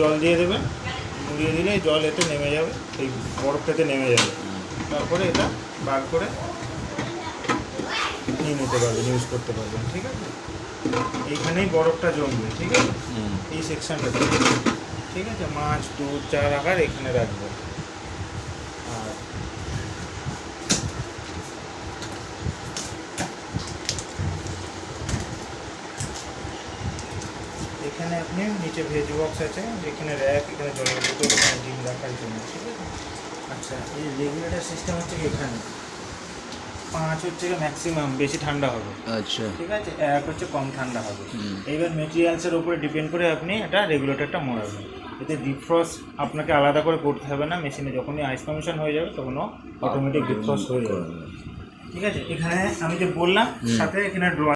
জল দিয়ে দেবেন, মুড়িয়ে দিলে জল এতে নেমে যাবে, এই বরফটাতে নেমে যাবে। তারপরে এটা বার করে নিয়ে নিতে পারবেন, ইউজ করতে পারবেন। ঠিক আছে, এইখানেই বরফটা জমবে। ঠিক আছে, এই সেকশনটাতে। ঠিক আছে, মাছ, দুধ, চা রাখার এখানে রাখবো। আর এখানে আপনি নিচে ভেজ বক্স আছে, যেখানে র্যাক, এখানে জলের বোতল, এখানে ডিম রাখার জন্য। ঠিক আছে। আচ্ছা, এই রেগুলেটর সিস্টেম হচ্ছে এখানে 5 হচ্ছে ম্যাক্সিমাম, বেশি ঠান্ডা হবে। আচ্ছা, ঠিক আছে, 1 হচ্ছে কম ঠান্ডা হবে। এইবার মেটেরিয়ালসের উপরে ডিপেন্ড করে আপনি এটা রেগুলেটরটা মোড়াবেন। এতে ডিফ্রস্ট আপনাকে আলাদা করে করতে হবে না, মেশিনে যখনই আইস ফর্মেশন হয়ে যাবে তখন অটোমেটিক ডিফ্রস্ট হয়ে যাবে। ঠিক আছে, এখানে আমি যে বললাম সাথে এখানে ড্রয়ার